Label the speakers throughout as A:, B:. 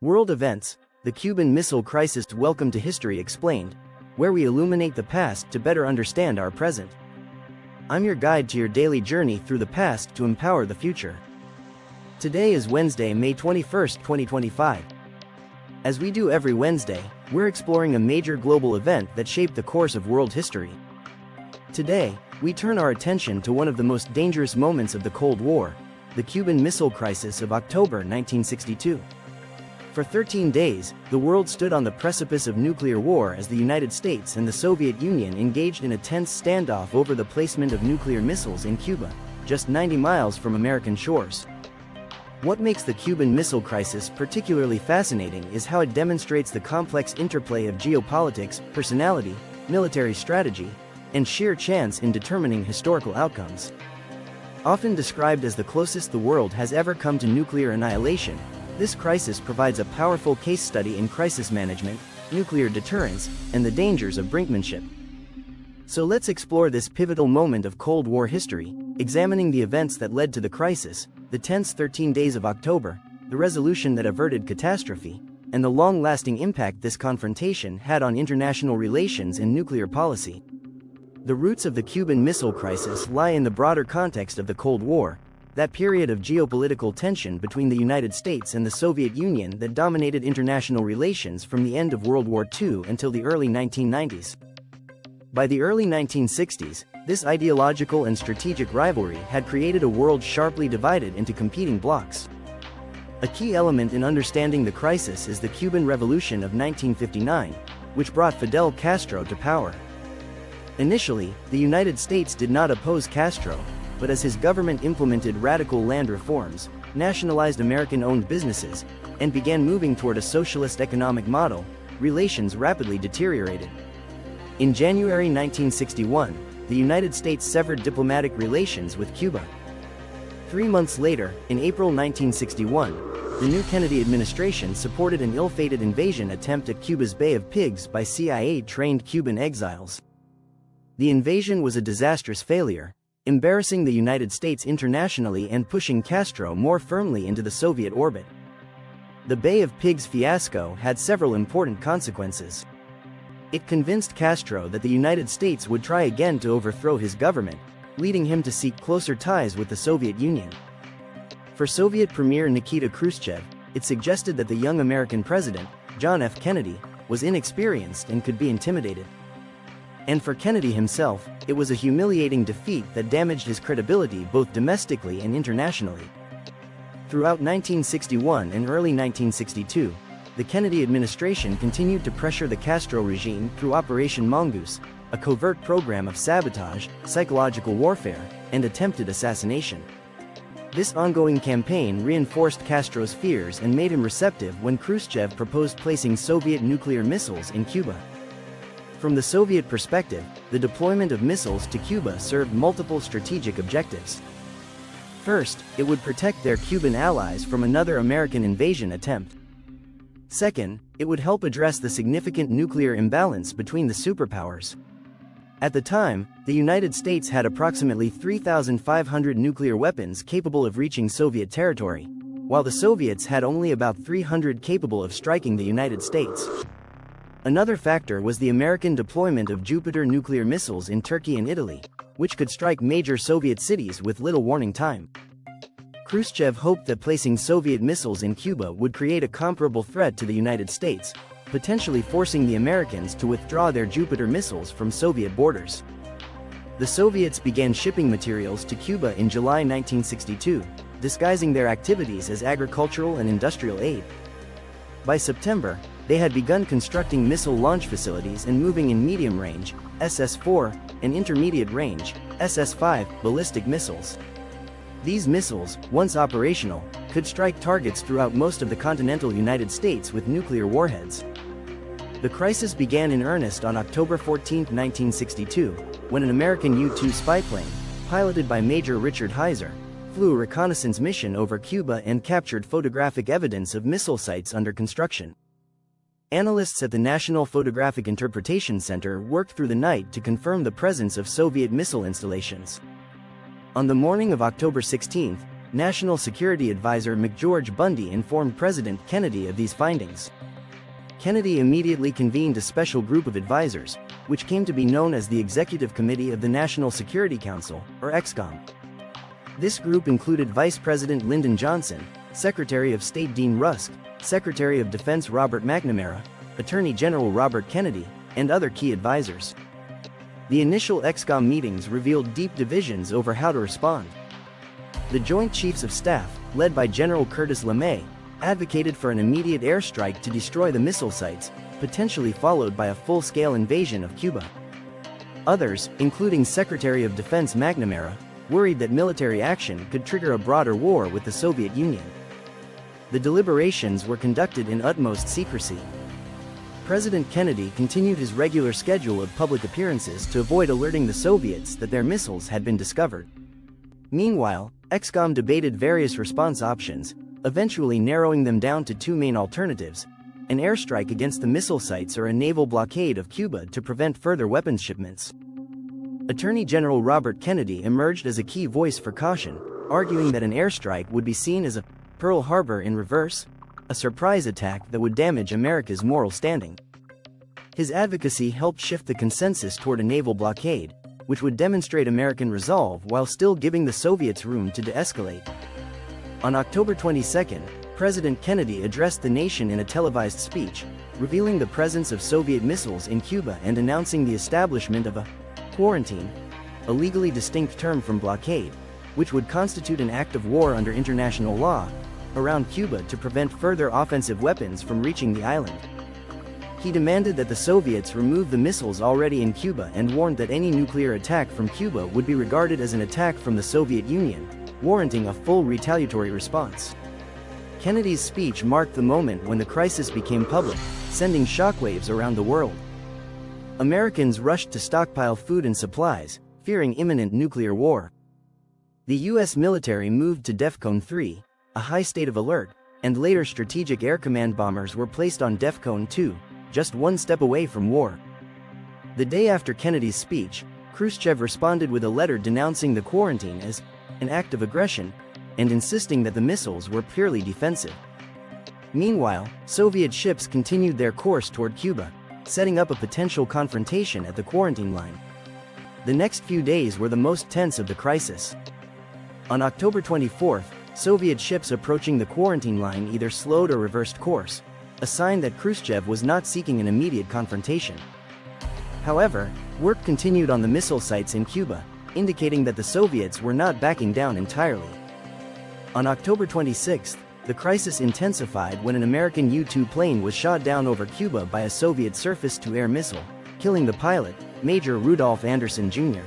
A: World Events, the Cuban Missile Crisis. Welcome to History Explained, where we illuminate the past to better understand our present. I'm your guide to your daily journey through the past to empower the future. Today is Wednesday, May 21st, 2025. As we do every Wednesday, we're exploring a major global event that shaped the course of world history. Today, we turn our attention to one of the most dangerous moments of the Cold War, the Cuban Missile Crisis of October 1962. For 13 days, the world stood on the precipice of nuclear war as the United States and the Soviet Union engaged in a tense standoff over the placement of nuclear missiles in Cuba, just 90 miles from American shores. What makes the Cuban Missile Crisis particularly fascinating is how it demonstrates the complex interplay of geopolitics, personality, military strategy, and sheer chance in determining historical outcomes. Often described as the closest the world has ever come to nuclear annihilation, this crisis provides a powerful case study in crisis management, nuclear deterrence, and the dangers of brinkmanship. So let's explore this pivotal moment of Cold War history, examining the events that led to the crisis, the tense 13 days of October, the resolution that averted catastrophe, and the long-lasting impact this confrontation had on international relations and nuclear policy. The roots of the Cuban Missile Crisis lie in the broader context of the Cold War, that period of geopolitical tension between the United States and the Soviet Union that dominated international relations from the end of World War II until the early 1990s. By the early 1960s, this ideological and strategic rivalry had created a world sharply divided into competing blocs. A key element in understanding the crisis is the Cuban Revolution of 1959, which brought Fidel Castro to power. Initially, the United States did not oppose Castro, but as his government implemented radical land reforms, nationalized American-owned businesses, and began moving toward a socialist economic model, relations rapidly deteriorated. In January 1961, the United States severed diplomatic relations with Cuba. 3 months later, in April 1961, the new Kennedy administration supported an ill-fated invasion attempt at Cuba's Bay of Pigs by CIA-trained Cuban exiles. The invasion was a disastrous failure, embarrassing the United States internationally and pushing Castro more firmly into the Soviet orbit. The Bay of Pigs fiasco had several important consequences. It convinced Castro that the United States would try again to overthrow his government, leading him to seek closer ties with the Soviet Union. For Soviet Premier Nikita Khrushchev, it suggested that the young American president, John F. Kennedy, was inexperienced and could be intimidated. And for Kennedy himself, it was a humiliating defeat that damaged his credibility both domestically and internationally. Throughout 1961 and early 1962, the Kennedy administration continued to pressure the Castro regime through Operation Mongoose, a covert program of sabotage, psychological warfare, and attempted assassination. This ongoing campaign reinforced Castro's fears and made him receptive when Khrushchev proposed placing Soviet nuclear missiles in Cuba. From the Soviet perspective, the deployment of missiles to Cuba served multiple strategic objectives. First, it would protect their Cuban allies from another American invasion attempt. Second, it would help address the significant nuclear imbalance between the superpowers. At the time, the United States had approximately 3,500 nuclear weapons capable of reaching Soviet territory, while the Soviets had only about 300 capable of striking the United States. Another factor was the American deployment of Jupiter nuclear missiles in Turkey and Italy, which could strike major Soviet cities with little warning time. Khrushchev hoped that placing Soviet missiles in Cuba would create a comparable threat to the United States, potentially forcing the Americans to withdraw their Jupiter missiles from Soviet borders. The Soviets began shipping materials to Cuba in July 1962, disguising their activities as agricultural and industrial aid. By September, they had begun constructing missile launch facilities and moving in medium-range, SS-4, and intermediate-range, SS-5, ballistic missiles. These missiles, once operational, could strike targets throughout most of the continental United States with nuclear warheads. The crisis began in earnest on October 14, 1962, when an American U-2 spy plane, piloted by Major Richard Heiser, flew a reconnaissance mission over Cuba and captured photographic evidence of missile sites under construction. Analysts at the National Photographic Interpretation Center worked through the night to confirm the presence of Soviet missile installations. On the morning of October 16, National Security Advisor McGeorge Bundy informed President Kennedy of these findings. Kennedy immediately convened a special group of advisors, which came to be known as the Executive Committee of the National Security Council, or ExComm. This group included Vice President Lyndon Johnson, Secretary of State Dean Rusk, Secretary of Defense Robert McNamara, Attorney General Robert Kennedy, and other key advisors. The initial ExComm meetings revealed deep divisions over how to respond. The Joint Chiefs of Staff, led by General Curtis LeMay, advocated for an immediate airstrike to destroy the missile sites, potentially followed by a full-scale invasion of Cuba. Others, including Secretary of Defense McNamara, worried that military action could trigger a broader war with the Soviet Union. The deliberations were conducted in utmost secrecy. President Kennedy continued his regular schedule of public appearances to avoid alerting the Soviets that their missiles had been discovered. Meanwhile, ExComm debated various response options, eventually narrowing them down to two main alternatives: an airstrike against the missile sites or a naval blockade of Cuba to prevent further weapons shipments. Attorney General Robert Kennedy emerged as a key voice for caution, arguing that an airstrike would be seen as a Pearl Harbor in reverse, a surprise attack that would damage America's moral standing. His advocacy helped shift the consensus toward a naval blockade, which would demonstrate American resolve while still giving the Soviets room to de-escalate. On October 22, President Kennedy addressed the nation in a televised speech, revealing the presence of Soviet missiles in Cuba and announcing the establishment of a quarantine, a legally distinct term from blockade, which would constitute an act of war under international law, around Cuba to prevent further offensive weapons from reaching the island. He demanded that the Soviets remove the missiles already in Cuba and warned that any nuclear attack from Cuba would be regarded as an attack from the Soviet Union, warranting a full retaliatory response. Kennedy's speech marked the moment when the crisis became public, sending shockwaves around the world. Americans rushed to stockpile food and supplies, fearing imminent nuclear war. The U.S. military moved to DEFCON 3, a high state of alert, and later Strategic Air Command bombers were placed on DEFCON 2, just one step away from war. The day after Kennedy's speech, Khrushchev responded with a letter denouncing the quarantine as an act of aggression, and insisting that the missiles were purely defensive. Meanwhile, Soviet ships continued their course toward Cuba, setting up a potential confrontation at the quarantine line. The next few days were the most tense of the crisis. On October 24, Soviet ships approaching the quarantine line either slowed or reversed course, a sign that Khrushchev was not seeking an immediate confrontation. However, work continued on the missile sites in Cuba, indicating that the Soviets were not backing down entirely. On October 26, the crisis intensified when an American U-2 plane was shot down over Cuba by a Soviet surface-to-air missile, killing the pilot, Major Rudolph Anderson Jr.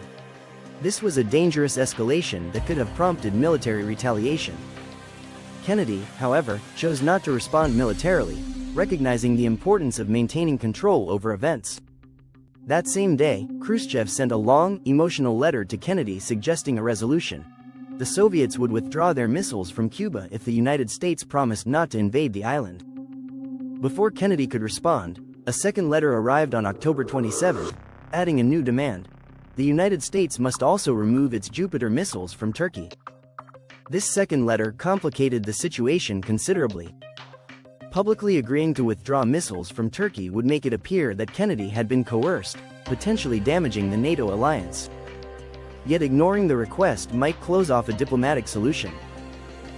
A: This was a dangerous escalation that could have prompted military retaliation. Kennedy, however, chose not to respond militarily, recognizing the importance of maintaining control over events. That same day, Khrushchev sent a long, emotional letter to Kennedy suggesting a resolution. The Soviets would withdraw their missiles from Cuba if the United States promised not to invade the island. Before Kennedy could respond, a second letter arrived on October 27, adding a new demand. The United States must also remove its Jupiter missiles from Turkey. This second letter complicated the situation considerably. Publicly agreeing to withdraw missiles from Turkey would make it appear that Kennedy had been coerced, potentially damaging the NATO alliance. Yet ignoring the request might close off a diplomatic solution.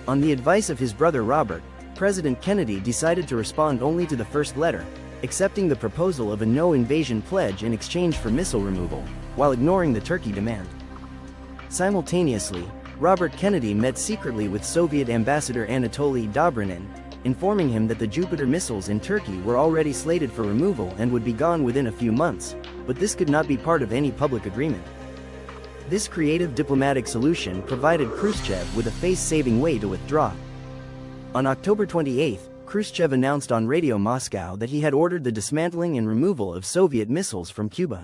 A: On the advice of his brother Robert, President Kennedy decided to respond only to the first letter, accepting the proposal of a no-invasion pledge in exchange for missile removal, while ignoring the Turkey demand. Simultaneously, Robert Kennedy met secretly with Soviet Ambassador Anatoly Dobrinin, informing him that the Jupiter missiles in Turkey were already slated for removal and would be gone within a few months, but this could not be part of any public agreement. This creative diplomatic solution provided Khrushchev with a face-saving way to withdraw. On October 28, Khrushchev announced on Radio Moscow that he had ordered the dismantling and removal of Soviet missiles from Cuba.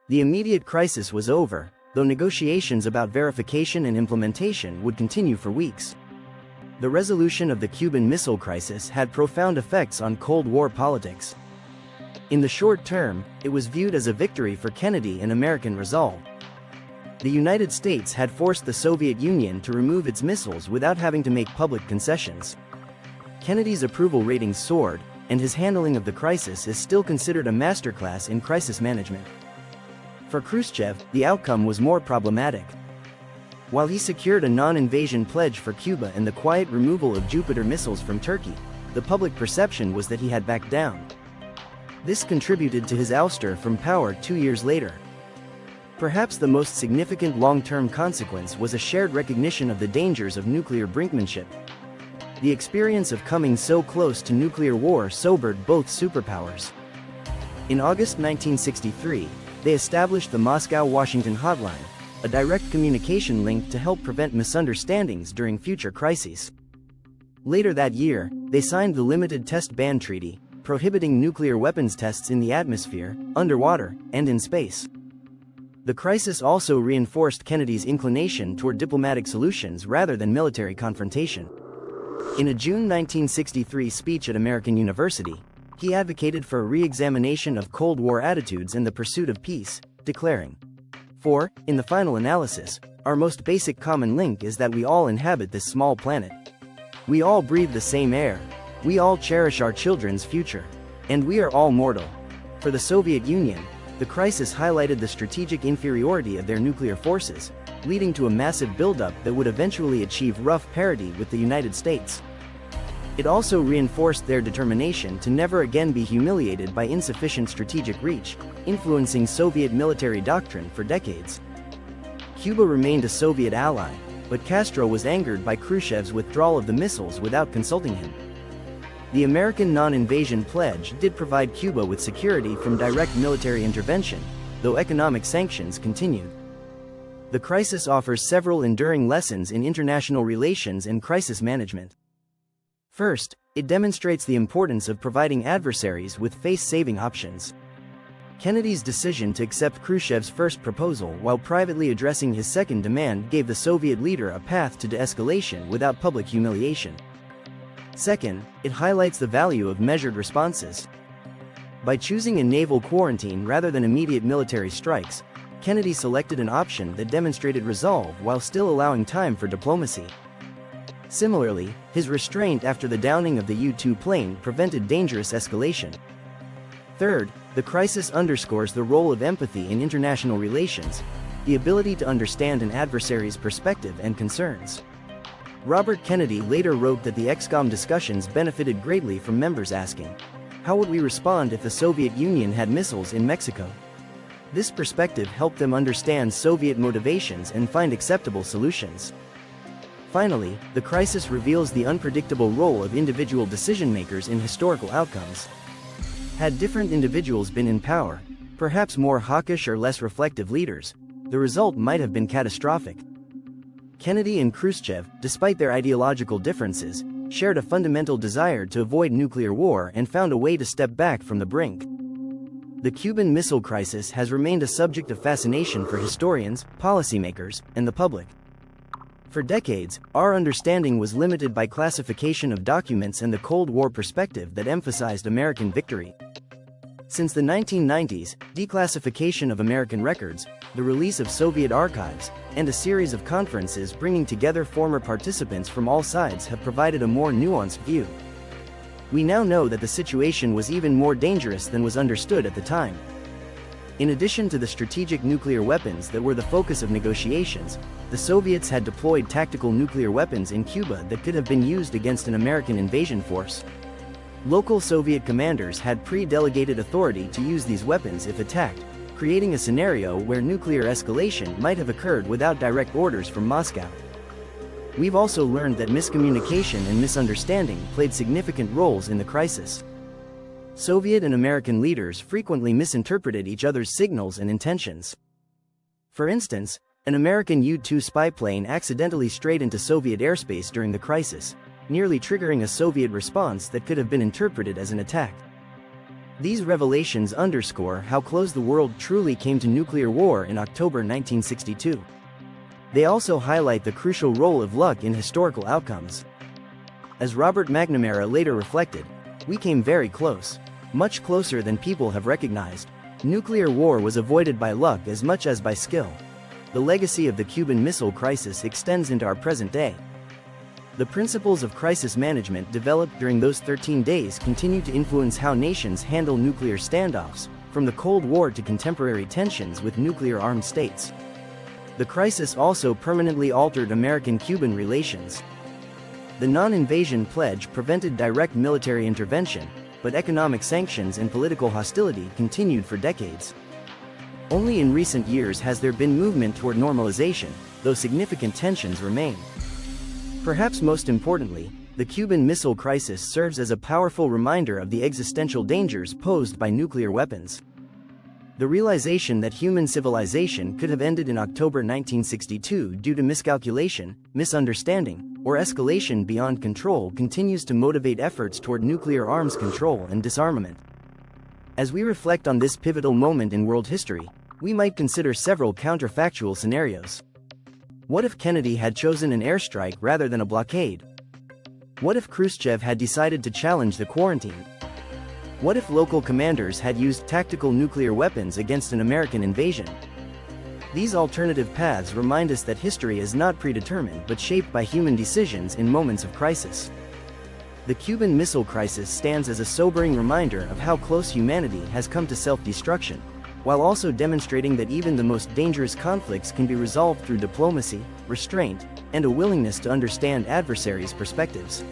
A: The immediate crisis was over, though negotiations about verification and implementation would continue for weeks. The resolution of the Cuban Missile Crisis had profound effects on Cold War politics. In the short term, it was viewed as a victory for Kennedy and American resolve. The United States had forced the Soviet Union to remove its missiles without having to make public concessions. Kennedy's approval ratings soared, and his handling of the crisis is still considered a masterclass in crisis management. For Khrushchev, the outcome was more problematic. While he secured a non-invasion pledge for Cuba and the quiet removal of Jupiter missiles from Turkey, the public perception was that he had backed down. This contributed to his ouster from power 2 years later. Perhaps the most significant long-term consequence was a shared recognition of the dangers of nuclear brinkmanship. The experience of coming so close to nuclear war sobered both superpowers. In August 1963, they established the Moscow-Washington Hotline, a direct communication link to help prevent misunderstandings during future crises. Later that year, they signed the Limited Test Ban Treaty, prohibiting nuclear weapons tests in the atmosphere, underwater, and in space. The crisis also reinforced Kennedy's inclination toward diplomatic solutions rather than military confrontation. In a June 1963 speech at American University, he advocated for a re-examination of Cold War attitudes in the pursuit of peace, declaring, "For, in the final analysis, our most basic common link is that we all inhabit this small planet. We all breathe the same air, we all cherish our children's future, and we are all mortal." For the Soviet Union, the crisis highlighted the strategic inferiority of their nuclear forces, leading to a massive buildup that would eventually achieve rough parity with the United States. It also reinforced their determination to never again be humiliated by insufficient strategic reach, influencing Soviet military doctrine for decades. Cuba remained a Soviet ally, but Castro was angered by Khrushchev's withdrawal of the missiles without consulting him. The American non-invasion pledge did provide Cuba with security from direct military intervention, though economic sanctions continued. The crisis offers several enduring lessons in international relations and crisis management. First, it demonstrates the importance of providing adversaries with face-saving options. Kennedy's decision to accept Khrushchev's first proposal while privately addressing his second demand gave the Soviet leader a path to de-escalation without public humiliation. Second, it highlights the value of measured responses. By choosing a naval quarantine rather than immediate military strikes, Kennedy selected an option that demonstrated resolve while still allowing time for diplomacy. Similarly, his restraint after the downing of the U-2 plane prevented dangerous escalation. Third, the crisis underscores the role of empathy in international relations, the ability to understand an adversary's perspective and concerns. Robert Kennedy later wrote that the ExComm discussions benefited greatly from members asking, "How would we respond if the Soviet Union had missiles in Mexico?" This perspective helped them understand Soviet motivations and find acceptable solutions. Finally, the crisis reveals the unpredictable role of individual decision-makers in historical outcomes. Had different individuals been in power, perhaps more hawkish or less reflective leaders, the result might have been catastrophic. Kennedy and Khrushchev, despite their ideological differences, shared a fundamental desire to avoid nuclear war and found a way to step back from the brink. The Cuban Missile Crisis has remained a subject of fascination for historians, policymakers, and the public. For decades, our understanding was limited by classification of documents and the Cold War perspective that emphasized American victory. Since the 1990s, declassification of American records, the release of Soviet archives, and a series of conferences bringing together former participants from all sides have provided a more nuanced view. We now know that the situation was even more dangerous than was understood at the time. In addition to the strategic nuclear weapons that were the focus of negotiations, the Soviets had deployed tactical nuclear weapons in Cuba that could have been used against an American invasion force. Local Soviet commanders had pre-delegated authority to use these weapons if attacked, creating a scenario where nuclear escalation might have occurred without direct orders from Moscow. We've also learned that miscommunication and misunderstanding played significant roles in the crisis. Soviet and American leaders frequently misinterpreted each other's signals and intentions. For instance, an American U-2 spy plane accidentally strayed into Soviet airspace during the crisis, nearly triggering a Soviet response that could have been interpreted as an attack. These revelations underscore how close the world truly came to nuclear war in October 1962. They also highlight the crucial role of luck in historical outcomes. As Robert McNamara later reflected, "We came very close, much closer than people have recognized. Nuclear war was avoided by luck as much as by skill." the legacy of the Cuban Missile Crisis extends into our present day. The principles of crisis management developed during those 13 days continue to influence how nations handle nuclear standoffs, from the Cold War to contemporary tensions with nuclear-armed states. The crisis also permanently altered American-Cuban relations. The non-invasion pledge prevented direct military intervention, but economic sanctions and political hostility continued for decades. Only in recent years has there been movement toward normalization, though significant tensions remain. Perhaps most importantly, the Cuban Missile Crisis serves as a powerful reminder of the existential dangers posed by nuclear weapons. The realization that human civilization could have ended in October 1962 due to miscalculation, misunderstanding, or escalation beyond control continues to motivate efforts toward nuclear arms control and disarmament. As we reflect on this pivotal moment in world history, we might consider several counterfactual scenarios. What if Kennedy had chosen an airstrike rather than a blockade? What if Khrushchev had decided to challenge the quarantine? What if local commanders had used tactical nuclear weapons against an American invasion? These alternative paths remind us that history is not predetermined but shaped by human decisions in moments of crisis. The Cuban Missile Crisis stands as a sobering reminder of how close humanity has come to self-destruction, while also demonstrating that even the most dangerous conflicts can be resolved through diplomacy, restraint, and a willingness to understand adversaries' perspectives.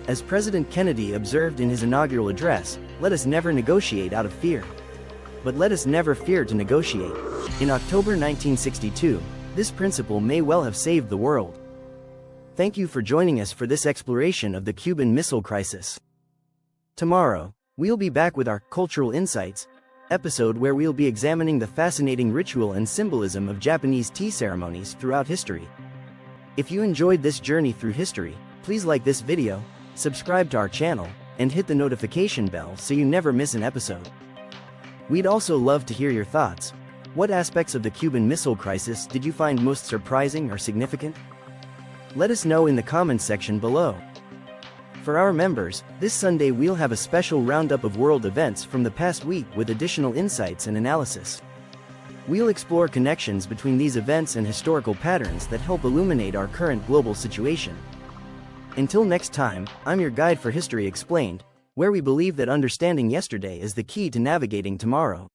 A: As President Kennedy observed in his inaugural address, let us never negotiate out of fear. But let us never fear to negotiate. In October 1962, this principle may well have saved the world. Thank you for joining us for this exploration of the Cuban Missile Crisis. Tomorrow, we'll be back with our Cultural Insights episode where we'll be examining the fascinating ritual and symbolism of Japanese tea ceremonies throughout history. If you enjoyed this journey through history, please like this video, subscribe to our channel, and hit the notification bell so you never miss an episode. We'd also love to hear your thoughts. What aspects of the Cuban Missile Crisis did you find most surprising or significant? Let us know in the comments section below. For our members, this Sunday we'll have a special roundup of world events from the past week with additional insights and analysis. We'll explore connections between these events and historical patterns that help illuminate our current global situation. Until next time, I'm your guide for History Explained, where we believe that understanding yesterday is the key to navigating tomorrow.